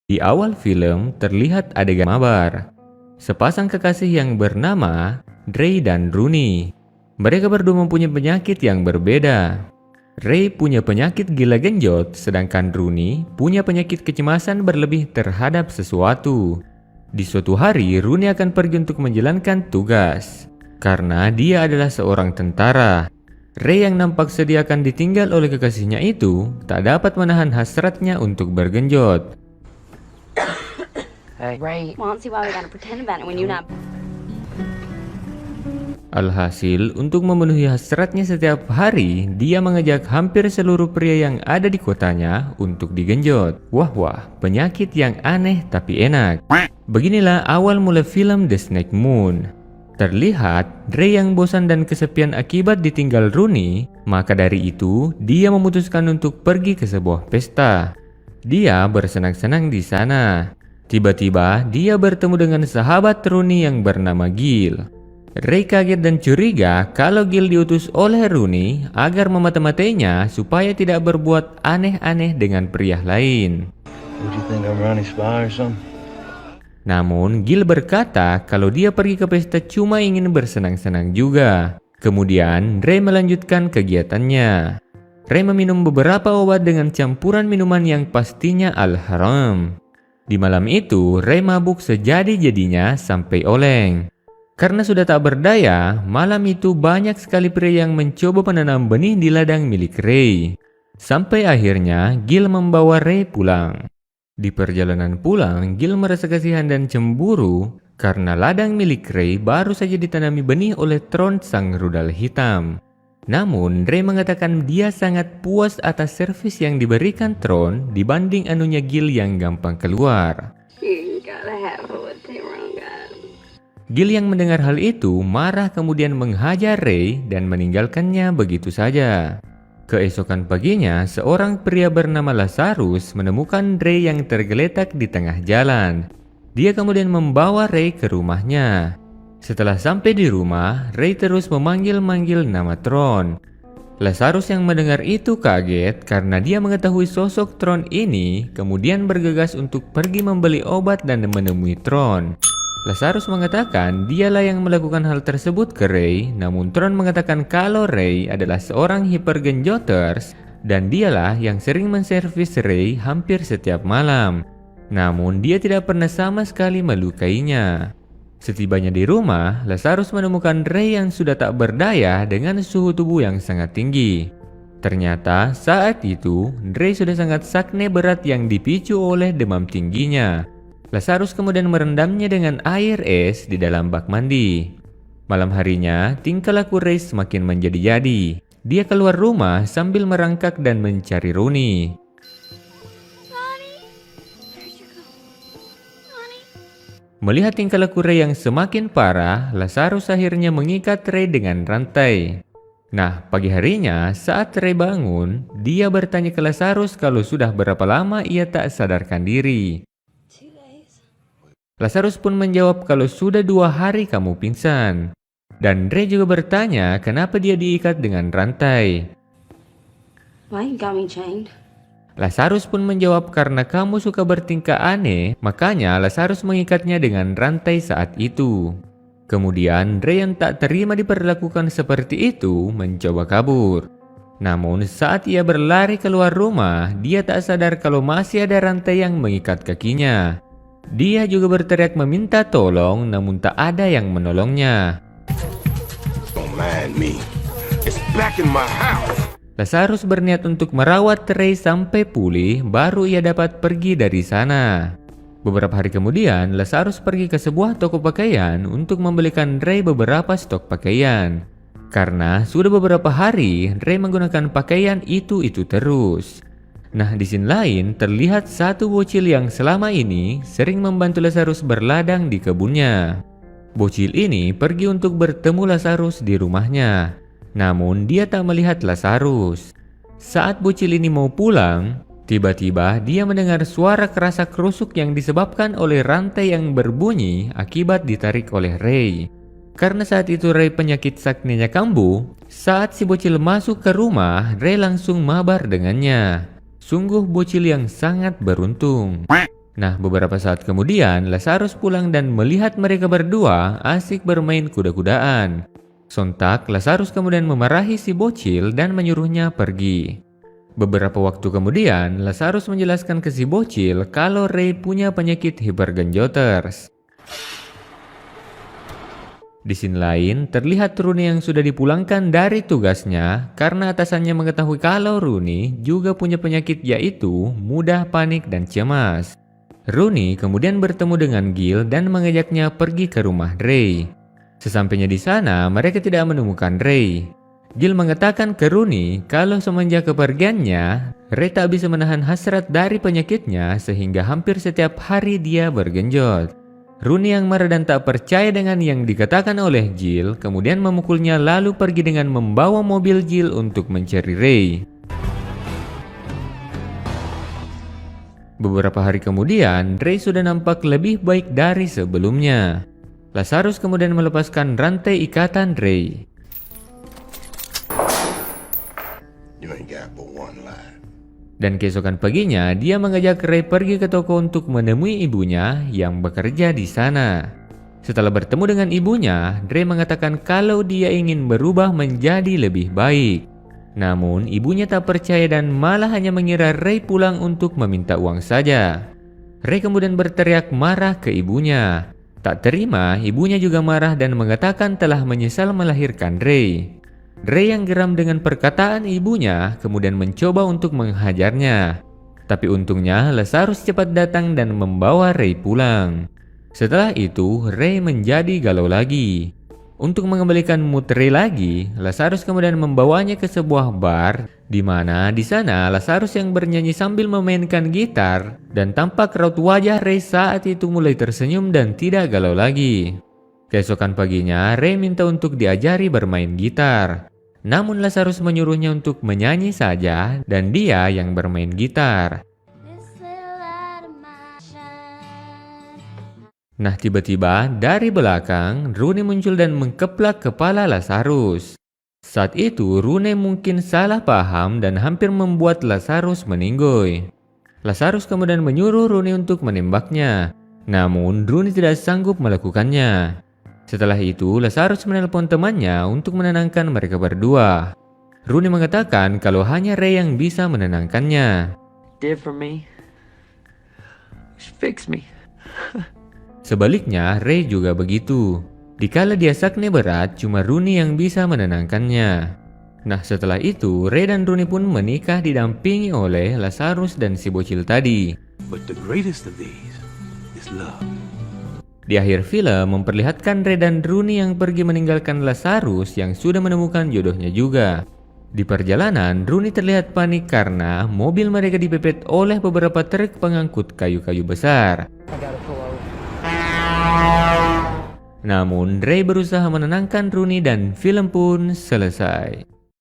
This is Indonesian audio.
Di awal film terlihat adegan mabar. Sepasang kekasih yang bernama Ray dan Rooney. Mereka berdua mempunyai penyakit yang berbeda. Ray punya penyakit gila genjot, sedangkan Rooney punya penyakit kecemasan berlebih terhadap sesuatu. Di suatu hari, Rooney akan pergi untuk menjalankan tugas. Karena dia adalah seorang tentara. Ray yang nampak sedia akan ditinggal oleh kekasihnya itu tak dapat menahan hasratnya untuk bergenjot. Hey, Ray. Well, I don't see why we gotta pretend about it when you're not. Alhasil, untuk memenuhi hasratnya setiap hari, dia mengajak hampir seluruh pria yang ada di kotanya untuk digenjot. Wah, penyakit yang aneh tapi enak. Beginilah awal mula film The Snake Moon. Terlihat, Ray yang bosan dan kesepian akibat ditinggal Rooney, maka dari itu, dia memutuskan untuk pergi ke sebuah pesta. Dia bersenang-senang di sana. Tiba-tiba, dia bertemu dengan sahabat Rooney yang bernama Gil. Ray kaget dan curiga kalau Gil diutus oleh Rooney agar memata-matainya supaya tidak berbuat aneh-aneh dengan pria lain. Would you think I'm Ronnie's spy or something? Namun Gil berkata kalau dia pergi ke pesta cuma ingin bersenang-senang juga. Kemudian Ray melanjutkan kegiatannya. Ray meminum beberapa obat dengan campuran minuman yang pastinya al-haram. Di malam itu, Ray mabuk sejadi-jadinya sampai oleng. Karena sudah tak berdaya, malam itu banyak sekali pria yang mencoba menanam benih di ladang milik Ray. Sampai akhirnya, Gil membawa Ray pulang. Di perjalanan pulang, Gil merasa kasihan dan cemburu karena ladang milik Ray baru saja ditanami benih oleh Tron sang rudal hitam. Namun, Ray mengatakan dia sangat puas atas servis yang diberikan Tron dibanding anunya Gil yang gampang keluar. You gotta have what they wrong got. Gil yang mendengar hal itu marah kemudian menghajar Ray dan meninggalkannya begitu saja. Keesokan paginya, seorang pria bernama Lazarus menemukan Ray yang tergeletak di tengah jalan. Dia kemudian membawa Ray ke rumahnya. Setelah sampai di rumah, Ray terus memanggil-manggil nama Tron. Lazarus yang mendengar itu kaget karena dia mengetahui sosok Tron ini, kemudian bergegas untuk pergi membeli obat dan menemui Tron. Lazarus mengatakan dialah yang melakukan hal tersebut ke Ray, namun Tron mengatakan kalau Ray adalah seorang hypergenjoters dan dialah yang sering menservis Ray hampir setiap malam. Namun dia tidak pernah sama sekali melukainya. Setibanya di rumah, Lazarus menemukan Ray yang sudah tak berdaya dengan suhu tubuh yang sangat tinggi. Ternyata saat itu, Ray sudah sangat sakne berat yang dipicu oleh demam tingginya. Lazarus kemudian merendamnya dengan air es di dalam bak mandi. Malam harinya, tingkah laku Ray semakin menjadi-jadi. Dia keluar rumah sambil merangkak dan mencari Rooney. Melihat tingkah laku Ray yang semakin parah, Lazarus akhirnya mengikat Ray dengan rantai. Nah, pagi harinya saat Ray bangun, dia bertanya ke Lazarus kalau sudah berapa lama ia tak sadarkan diri. Lazarus pun menjawab kalau sudah 2 hari kamu pingsan. Dan Ray juga bertanya kenapa dia diikat dengan rantai. Why you got me chained? Lazarus pun menjawab karena kamu suka bertingkah aneh, makanya Lazarus mengikatnya dengan rantai saat itu. Kemudian Ray yang tak terima diperlakukan seperti itu mencoba kabur. Namun saat ia berlari keluar rumah, dia tak sadar kalau masih ada rantai yang mengikat kakinya. Dia juga berteriak meminta tolong, namun tak ada yang menolongnya. Don't mind me. It's back in my house. Lazarus berniat untuk merawat Ray sampai pulih, baru ia dapat pergi dari sana. Beberapa hari kemudian, Lazarus pergi ke sebuah toko pakaian untuk membelikan Ray beberapa stok pakaian. Karena sudah beberapa hari, Ray menggunakan pakaian itu terus. Nah, di sini lain terlihat satu bocil yang selama ini sering membantu Lazarus berladang di kebunnya. Bocil ini pergi untuk bertemu Lazarus di rumahnya. Namun dia tak melihat Lazarus. Saat bocil ini mau pulang, tiba-tiba dia mendengar suara kerasak-kerusuk yang disebabkan oleh rantai yang berbunyi akibat ditarik oleh Ray. Karena saat itu Ray penyakit saknenya kambuh, saat si bocil masuk ke rumah, Ray langsung mabar dengannya. Sungguh bocil yang sangat beruntung. Nah, beberapa saat kemudian, Lazarus pulang dan melihat mereka berdua asik bermain kuda-kudaan. Sontak, Lazarus kemudian memarahi si bocil dan menyuruhnya pergi. Beberapa waktu kemudian, Lazarus menjelaskan ke si bocil kalau Ray punya penyakit hypergenjoters. Di sini lain, terlihat Rooney yang sudah dipulangkan dari tugasnya karena atasannya mengetahui kalau Rooney juga punya penyakit yaitu mudah panik dan cemas. Rooney kemudian bertemu dengan Gil dan mengajaknya pergi ke rumah Ray. Sesampainya di sana, mereka tidak menemukan Ray. Gil mengatakan ke Rooney kalau semenjak kepergiannya, Ray tak bisa menahan hasrat dari penyakitnya sehingga hampir setiap hari dia bergenjot. Rooney yang marah dan tak percaya dengan yang dikatakan oleh Gil, kemudian memukulnya lalu pergi dengan membawa mobil Gil untuk mencari Ray. Beberapa hari kemudian, Ray sudah nampak lebih baik dari sebelumnya. Lazarus kemudian melepaskan rantai ikatan Ray. You ain't got but one life. Dan keesokan paginya, dia mengajak Ray pergi ke toko untuk menemui ibunya yang bekerja di sana. Setelah bertemu dengan ibunya, Ray mengatakan kalau dia ingin berubah menjadi lebih baik. Namun, ibunya tak percaya dan malah hanya mengira Ray pulang untuk meminta uang saja. Ray kemudian berteriak marah ke ibunya. Tak terima, ibunya juga marah dan mengatakan telah menyesal melahirkan Ray. Ray yang geram dengan perkataan ibunya kemudian mencoba untuk menghajarnya. Tapi untungnya Lazarus cepat datang dan membawa Ray pulang. Setelah itu, Ray menjadi galau lagi. Untuk mengembalikan mood Ray lagi, Lazarus kemudian membawanya ke sebuah bar, di mana di sana Lazarus yang bernyanyi sambil memainkan gitar dan tampak raut wajah Ray saat itu mulai tersenyum dan tidak galau lagi. Keesokan paginya, Ray minta untuk diajari bermain gitar. Namun Lazarus menyuruhnya untuk menyanyi saja dan dia yang bermain gitar. Nah, tiba-tiba dari belakang, Rooney muncul dan mengkeplak kepala Lazarus. Saat itu, Rooney mungkin salah paham dan hampir membuat Lazarus meninggoy. Lazarus kemudian menyuruh Rooney untuk menembaknya. Namun, Rooney tidak sanggup melakukannya. Setelah itu, Lazarus menelpon temannya untuk menenangkan mereka berdua. Rooney mengatakan kalau hanya Ray yang bisa menenangkannya. Did for me. Fix me. Sebaliknya, Ray juga begitu. Dikala dia sakne berat, cuma Rooney yang bisa menenangkannya. Nah, setelah itu, Ray dan Rooney pun menikah didampingi oleh Lazarus dan si bocil tadi. But the greatest of these is love. Di akhir film memperlihatkan Ray dan Rooney yang pergi meninggalkan Lazarus yang sudah menemukan jodohnya juga. Di perjalanan, Rooney terlihat panik karena mobil mereka dipepet oleh beberapa truk pengangkut kayu-kayu besar. Namun, Ray berusaha menenangkan Rooney dan film pun selesai.